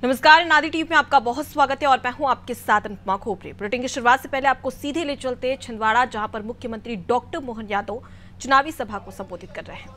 नमस्कार, नादी टीवी में आपका बहुत स्वागत है और मैं हूं आपके साथ अनुपमा खोपरे। बुलेटिन की शुरुआत से पहले आपको सीधे ले चलते छिंदवाड़ा, जहां पर मुख्यमंत्री डॉक्टर मोहन यादव चुनावी सभा को संबोधित कर रहे हैं।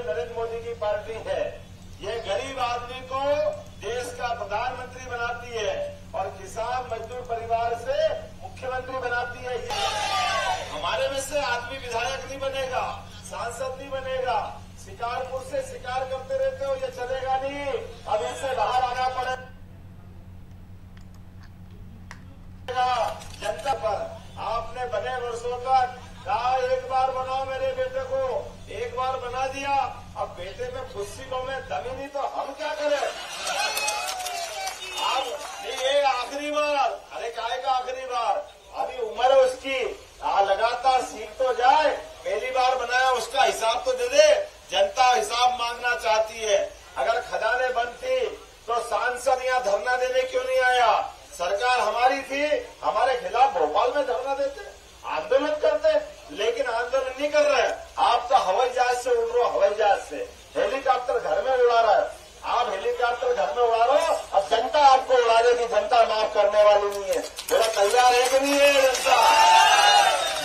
नरेंद्र मोदी की पार्टी है, ये गरीब आदमी को देश का प्रधानमंत्री बनाती है और किसान मजदूर परिवार से मुख्यमंत्री बनाती है। हमारे में से आदमी विधायक नहीं बनेगा, सांसद नहीं बनेगा। शिकारपुर से शिकार करते रहते हो, ये चलेगा नहीं। अब इससे बाहर आना पड़ेगा। जनता पर आपने बने वर्षों तक कहा एक बार बनाओ मेरे बेटे को, एक बार बना दिया। अब बेटे में खुशी को में दम ही नहीं, तो हम क्या करें? अब ये आखिरी बार, अरे काहे का आखिरी बार? अभी उम्र है उसकी, लगातार सीख तो जाए। पहली बार बनाया, उसका हिसाब तो दे दे। जनता हिसाब मांगना चाहती है। अगर खजाने बंद थी तो सांसद यहाँ धरना देने क्यों नहीं आया? सरकार हमारी थी, हमारे खिलाफ भोपाल में धरना देते, आंदोलन करते, लेकिन आंदोलन नहीं कर रहे। आप तो हवाई जहाज से उड़ रहे हो, हवाई जहाज से हेलीकॉप्टर घर में उड़ा रहा है। आप हेलीकॉप्टर घर में उड़ा रहे हो, अब जनता आपको उड़ा देगी। जनता माफ करने वाली नहीं है। थोड़ा तैयार है कि नहीं है जनता?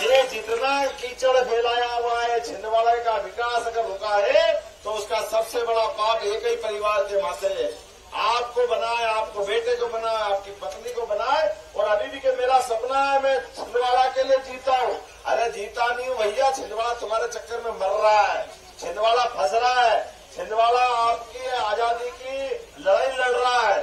ये जितना कीचड़ फैलाया हुआ है, छिंदवाड़ा का विकास अगर रुका है तो उसका सबसे बड़ा पाप एक ही परिवार के माथे है। आपको बनाए, आपको बेटे को बनाए, आपकी पत्नी को बनाए। और अभी भी कि मेरा सपना है मैं छिंदवाड़ा के लिए जीता हूँ। अरे जीता नहीं हूँ भैया, छिंदवाड़ा तुम्हारे चक्कर में मर रहा है, छिंदवाड़ा फंस रहा है। छिंदवाड़ा आपकी आजादी की लड़ाई लड़ रहा है।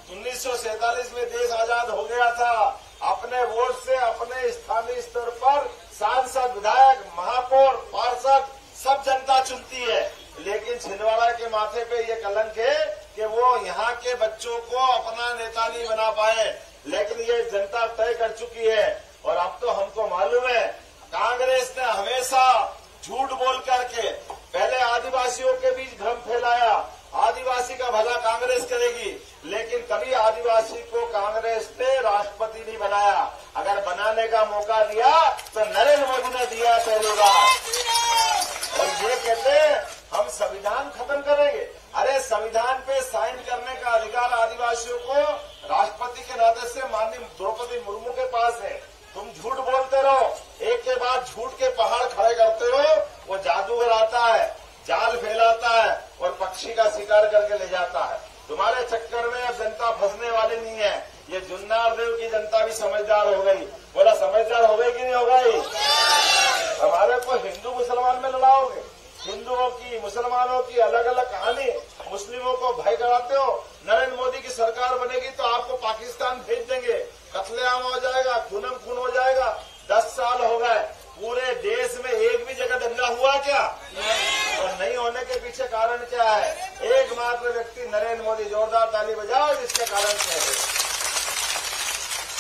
1947 में देश आजाद हो गया था। अपने वोट से अपने स्थानीय स्तर पर सांसद, विधायक, महापौर, पार्षद सब जनता चुनती है। लेकिन छिंदवाड़ा के माथे पे ये कलंक है कि वो यहाँ के बच्चों को अपना नेता नहीं बना पाए। लेकिन ये जनता तय कर चुकी है। और अब तो हमको मालूम है, कांग्रेस ने हमेशा झूठ बोल करके पहले आदिवासियों के बीच भ्रम फैलाया। आदिवासी का भला कांग्रेस करेगी, लेकिन कभी आदिवासी को कांग्रेस ने राष्ट्रपति नहीं बनाया। अगर बनाने का मौका दिया तो नरेंद्र मोदी ने दिया पहली बार। और ये कहते हम संविधान खत्म करेंगे। अरे संविधान पे साइन करने का अधिकार आदिवासियों को राष्ट्रपति के नाते से माननीय द्रौपदी मुर्मू के पास है। तुम झूठ बोलते रहो, एक के बाद झूठ के पहाड़ खड़े करते रहो। वो जादूगर आता है, जाल फैलाता है और पक्षी का शिकार करके ले जाता है। तुम्हारे चक्कर में अब जनता फंसने वाली नहीं है। ये जुन्नार देव की जनता भी समझदार हो गई। बोला समझदार हो गई कि नहीं हो गई? हमारे को हिंदू मुसलमान में लड़ाओगे, हिंदुओं की मुसलमानों की अलग अलग कहानी, मुस्लिमों को भय कराते हो। नरेंद्र मोदी की सरकार बनेगी तो आपको पाकिस्तान भेज देंगे, कत्लेआम हो जाएगा, खूनम खून हो जाएगा। 10 साल हो गए, पूरे देश में एक भी जगह दंगा हुआ क्या? और नहीं होने के पीछे कारण क्या है? एकमात्र व्यक्ति नरेंद्र मोदी। जोरदार ताली बजाओ जिसके कारण क्या है।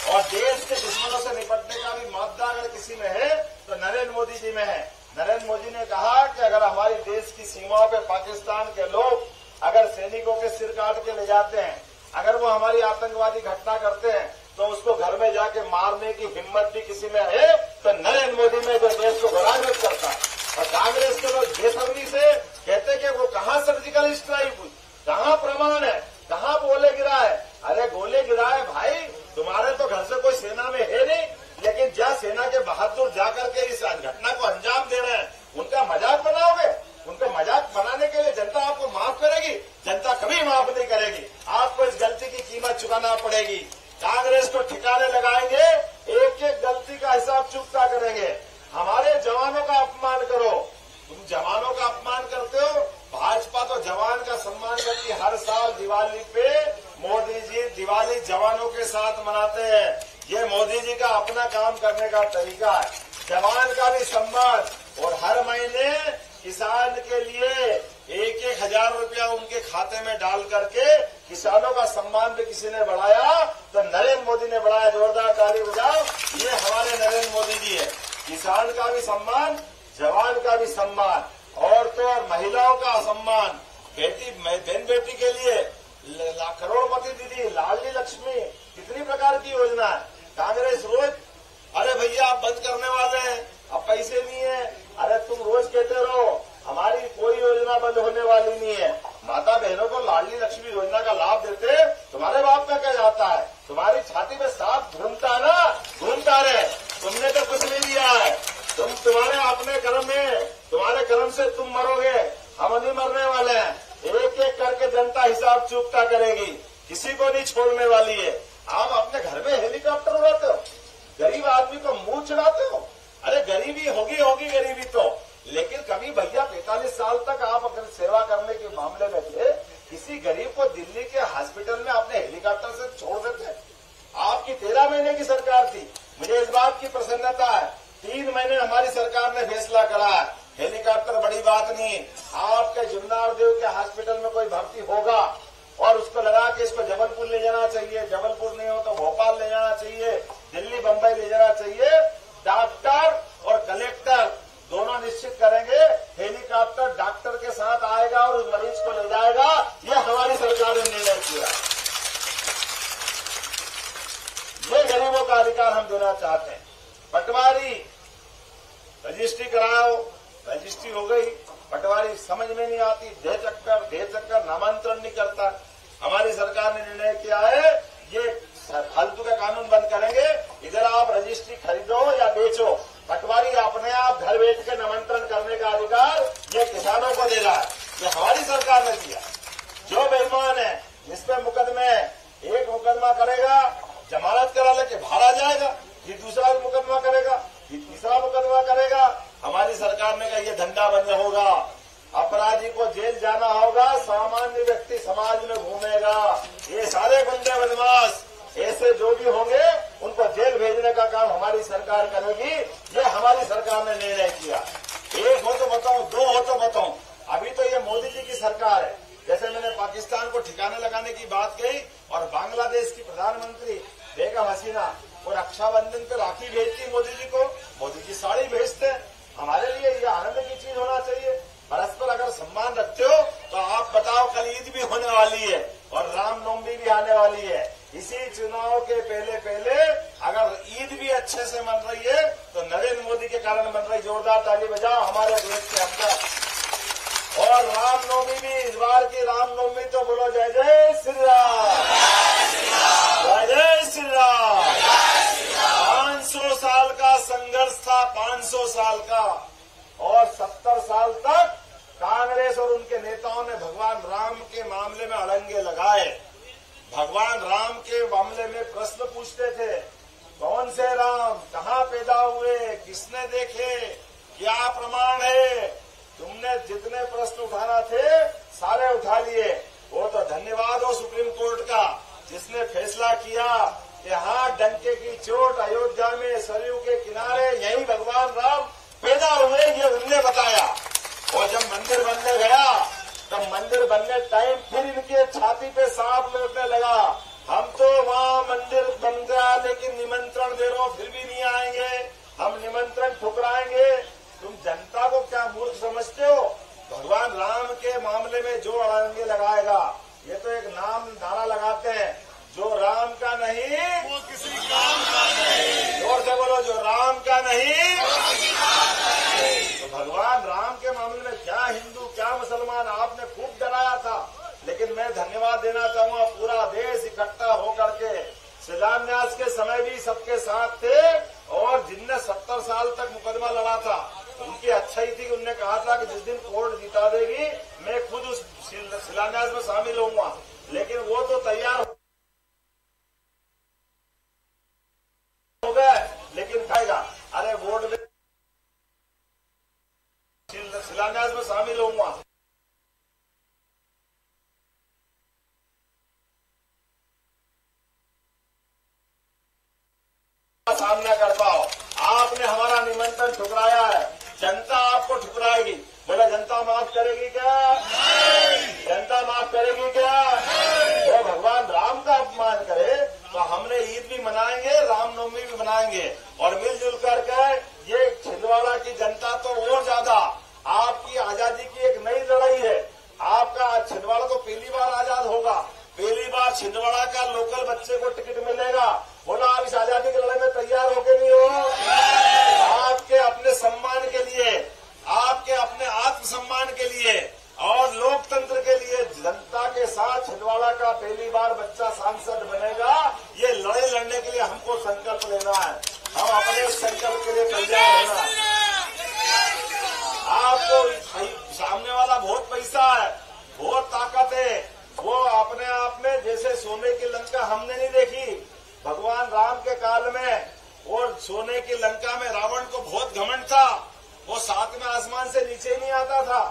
और देश के दुश्मनों से निपटने का भी मादा अगर किसी में है तो नरेंद्र मोदी जी में है। नरेंद्र मोदी ने कहा कि अगर हमारे देश की सीमाओं पे पाकिस्तान के लोग अगर सैनिकों के सिर काट के ले जाते हैं, अगर वो हमारी आतंकवादी घटना करते हैं, तो उसको घर में जाके मारने की हिम्मत भी किसी में है तो नरेंद्र मोदी में, जो देश को गुलामित करता है। और कांग्रेस के लोग बेसब्री से कहते कि वो कहाँ सर्जिकल स्ट्राइक हुई, कहाँ प्रमाण है, कहाँ गोले गिरा है? अरे गोले गिरा है भाई, तुम्हारे तो घर से कोई सेना में है नहीं, लेकिन जहाँ सेना के बहादुर जाकर के इस घटना को अंजाम दे रहे हैं, उनका मजाक बनाओगे? उनका मजाक बनाने के लिए जनता आपको माफ करेगी? जनता कभी माफ नहीं करेगी। आपको इस गलती की कीमत चुकाना पड़ेगी। कांग्रेस को ठिकाने लगाएंगे, एक एक गलती का हिसाब चुकता करेंगे। हमारे जवानों का अपमान करो, तुम जवानों का अपमान करते हो। भाजपा तो जवान का सम्मान करती है। हर साल दिवाली पे मोदी जी दिवाली जवानों के साथ मनाते हैं। ये मोदी जी का अपना काम करने का तरीका है, जवान का भी सम्मान। और हर महीने किसान के लिए 1,000 रुपया उनके खाते में डाल करके किसानों का सम्मान भी किसी ने बढ़ाया तो नरेंद्र मोदी ने बढ़ाया। जोरदार ताली बजाओ, ये हमारे नरेंद्र मोदी जी है। किसान का भी सम्मान, जवान का भी सम्मान, औरतों और महिलाओं का सम्मान। बहन बेटी के लिए करोड़पति दीदी, लाडली लक्ष्मी, कितनी प्रकार की योजना है। कांग्रेस रोज अरे भैया आप बंद करने वाले हैं, अब पैसे नहीं है। अरे तुम रोज कहते रहो हमारी कोई योजना बंद होने वाली नहीं है। माता बहनों को लाडली लक्ष्मी योजना का लाभ देते तुम्हारे बाप का क्या जाता है? तुम्हारी छाती में सांप घूमता ना, घूमता रहे। तुमने तो कुछ नहीं दिया है। तुम्हारे अपने कर्म में, तुम्हारे कर्म से तुम मरोगे, हम नहीं मरने वाले हैं। एक एक करके जनता हिसाब चुकता करेगी, किसी को नहीं छोड़ने वाली है। आप अपने घर में हेलीकॉप्टर उड़ाते हो, गरीब आदमी को मुंह चढ़ाते हो। अरे गरीबी होगी गरीबी तो, लेकिन कभी भैया 45 साल तक आप अगर सेवा करने के मामले में थे, किसी गरीब को दिल्ली के हॉस्पिटल में आपने हेलीकॉप्टर से छोड़ देते? आपकी 13 महीने की सरकार थी। मुझे इस बात की प्रसन्नता है, 3 महीने हमारी सरकार ने फैसला करा है। हेलीकॉप्टर बड़ी बात नहीं। आपके जुन्नार देव के हॉस्पिटल में कोई भर्ती होगा और उसको लगा के इसको जबलपुर ले जाना चाहिए, जबलपुर नहीं हो तो भोपाल ले जाना चाहिए, दिल्ली बंबई ले जाना चाहिए, डॉक्टर और कलेक्टर दोनों निश्चित करेंगे, हेलीकॉप्टर डॉक्टर के साथ आएगा और उस मरीज को ले जाएगा। ये हमारी सरकार ने निर्णय किया। ये गरीबों का अधिकार हम देना चाहते हैं। पटवारी रजिस्ट्री कराओ, रजिस्ट्री हो गई, पटवारी समझ में नहीं आती, दे चक्कर नामांतरण नहीं करता। हमारी सरकार ने निर्णय किया है ये फालतू का कानून बंद करेंगे। इधर आप रजिस्ट्री खरीदो या बेचो, पटवारी अपने आप घर बैठ के नामांतरण करने का अधिकार ये किसानों को दे रहा है। ये हमारी सरकार ने दिया। जो बेईमान है जिस पे मुकदमे, एक मुकदमा करेगा, जमानत करा लेके बाहर आ जाएगा, फिर दूसरा मुकदमा करेगा, फिर तीसरा मुकदमा करेगा। हमारी सरकार ने कहा ये धंधा बंद होगा, अपराधी को जेल जाना होगा, सामान्य व्यक्ति समाज में घूमेगा। ये सारे गुंडे बदमाश ऐसे जो भी होंगे उनको जेल भेजने का काम हमारी सरकार करेगी। ये हमारी सरकार ने निर्णय किया। एक हो तो बताऊं, दो हो तो बताऊं। अभी तो ये मोदी जी की सरकार है। जैसे मैंने पाकिस्तान को ठिकाने लगाने की बात कही और बांग्लादेश की प्रधानमंत्री बेगम हसीना और रक्षाबंधन पे राखी भेजती मोदी जी को, मोदी जी साड़ी भेजते। हमारे लिए ये आनंद की चीज होना चाहिए। परस्पर अगर सम्मान रखते हो तो आप बताओ, कल ईद भी होने वाली है और रामनवमी भी आने वाली है। इसी चुनाव के पहले अगर ईद भी अच्छे से मन रही है तो नरेंद्र मोदी के कारण बन रही। जोरदार ताली बजाओ हमारे देश के अंदर। और रामनवमी भी, इस बार की रामनवमी तो बोलो जय जय श्री राम, जय जय श्री राम। 500 साल का संघर्ष था, 500 साल का, और 70 साल तक कांग्रेस और उनके नेताओं ने भगवान राम के मामले में अड़ंगे लगाए। भगवान राम के मामले में प्रश्न पूछते थे, कौन से राम, कहाँ पैदा हुए, किसने देखे, क्या प्रमाण है। तुमने जितने प्रश्न उठाना थे सारे उठा लिए। वो तो धन्यवाद हो सुप्रीम कोर्ट का जिसने फैसला किया कि हाँ, डंके की चोट अयोध्या में सरयू के किनारे यही भगवान राम पैदा हुए, ये उनने बताया। और जब मंदिर बनने गया तब मंदिर बनने टाइम फिर इनके छाती पे सांप लौटने लगा। हम तो वहाँ मंदिर बन गया लेकिन निमंत्रण दे रहे हो फिर भी नहीं आएंगे, हम निमंत्रण ठुकराएंगे। तुम जनता को क्या मूर्ख समझते हो? भगवान राम के मामले में जो अड़ंगे लगाएगा, ये तो एक नारा लगाते हैं, जो राम का नहीं वो किसी काम का नहीं। जोर से बोलो, जो राम का नहीं वो किसी काम का नहीं। तो भगवान राम के मामले में क्या हिंदू क्या मुसलमान, आपने खूब डराया था। लेकिन मैं धन्यवाद देना चाहूंगा, पूरा देश इकट्ठा होकर के शिलान्यास के समय भी सबके साथ थे। और जिनने 70 साल तक मुकदमा लड़ा था उनकी अच्छाई थी, उनने कहा था कि जिस दिन कोर्ट जिता देगी मैं खुद उस शिलान्यास में शामिल होऊंगा। लेकिन वो तो तैयार हो गए, लेकिन खाएगा, अरे वोट में शिलान्यास में शामिल होऊंगा। सामना कर पाओ। आपने हमारा निमंत्रण ठुकराया है, जनता आपको ठुकराएगी। बोला जनता माफ करेगी क्या? जनता माफ करेगी क्या? वो भगवान राम का अपमान करे तो हमने ईद भी मनाएंगे, रामनवमी भी मनाएंगे और मिलजुल करके ये छिंदवाड़ा की जनता तो और ज्यादा आपकी आजादी की एक नई लड़ाई है। आपका छिंदवाड़ा तो पहली बार आजाद होगा, पहली बार छिंदवाड़ा का लोकल बच्चे को टिकट मिलेगा। बोला आप इस आजादी की लड़ाई में तैयार हो के नहीं हो? आपके अपने सम्मान तैयार होना। आपको सामने वाला बहुत पैसा है, बहुत ताकत है, वो अपने आप में जैसे सोने की लंका हमने नहीं देखी भगवान राम के काल में, और सोने की लंका में रावण को बहुत घमंड था, वो सातवें आसमान से नीचे ही नहीं आता था,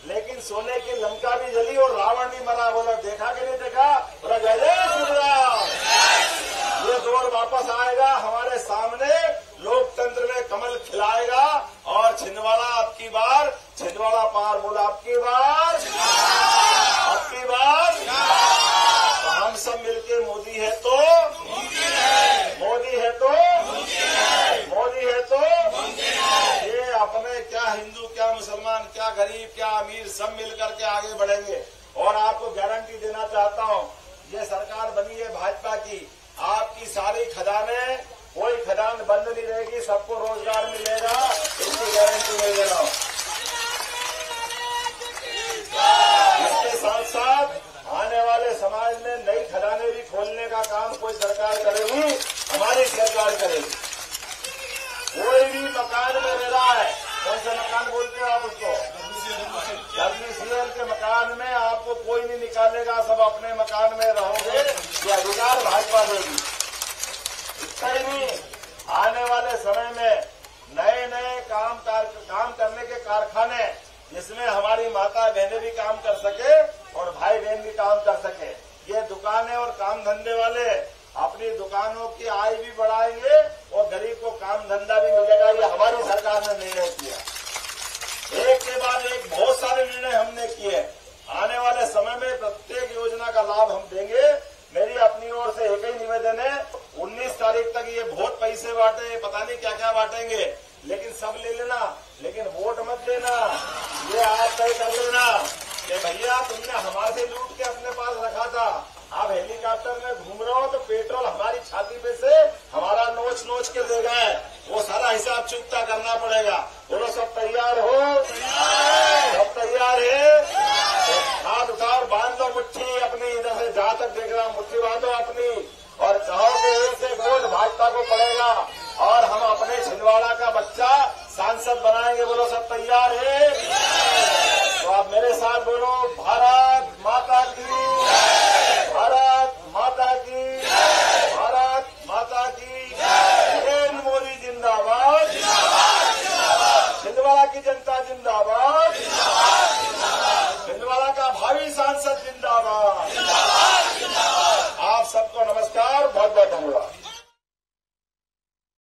लेकिन सोने की लंका भी जली और रावण भी मरा। बोला देखा कि नहीं देखा? बोला जय जय श्री राम। ये दौर वापस आएगा हमारे सामने, लोकतंत्र में कमल खिलाएगा और छिंदवाड़ा अब की बार, छिंदवाड़ा पार। बोला अब की बार, अब की बार। तो हम सब मिलके मोदी है तो, मोदी है तो, मोदी है तो, ये अपने क्या हिंदू क्या मुसलमान क्या गरीब क्या अमीर सब मिलकर के आगे बढ़ेंगे। और आपको गारंटी देना चाहता हूँ, ये सरकार बनी है भाजपा की, आपकी सारी खजाने, कोई खदान बंद नहीं रहेगी, सबको रोजगार मिलेगा, इसकी गारंटी मैं दे रहा हूँ। इसके साथ साथ आने वाले समाज में नई खदानें भी खोलने का काम कोई सरकार करेगी, हमारी सरकार करेगी। कोई भी मकान में रह रहा है, कौन सा मकान बोलते हैं आप उसको? WCL के मकान में आपको कोई नहीं निकालेगा, सब अपने मकान में रहोगे, ये अधिकार भाजपा देगी। नहीं, आने वाले समय में नए नए काम करने के कारखाने, जिसमें हमारी माता बहनें भी काम कर सके और भाई बहन भी काम कर सके। ये दुकानें और काम धंधे वाले अपनी दुकानों की आय भी बढ़ाएंगे और गरीब को काम धंधा भी मिलेगा। ये हमारी सरकार ने निर्णय किया, एक के बाद एक बहुत सारे निर्णय हमने किए। आने वाले समय में प्रत्येक योजना का लाभ हम देंगे। मेरी अपनी ओर से एक ही निवेदन है, 19 तारीख तक ये बहुत पैसे बांटे, पता नहीं क्या क्या बांटेंगे, लेकिन सब ले लेना, लेकिन वोट मत देना। ये आप तय कर लेना कि भैया तुमने हमारे से लूट के अपने पास रखा था, आप हेलीकॉप्टर में घूम रहे हो तो पेट्रोल हमारी छाती पे से हमारा नोच नोच के ले गए, वो सारा हिसाब चुकता करना पड़ेगा। बोलो सब तैयार हो? सब तैयार है? हाथ उठाओ, बांध दो मुट्ठी अपनी, इधर से जहां तक देख रहा हूं मुट्ठी बांधो अपनी, और कहो कि एक से वोट भाजपा को पड़ेगा और हम अपने छिंदवाड़ा का बच्चा सांसद बनाएंगे। बोलो सब तैयार है? तो आप मेरे साथ बोलो, भारत माता की, भारत माता की, भारत माता की, नरेंद्र मोदी जिंदाबाद, छिंदवाड़ा की जनता जिंदाबाद।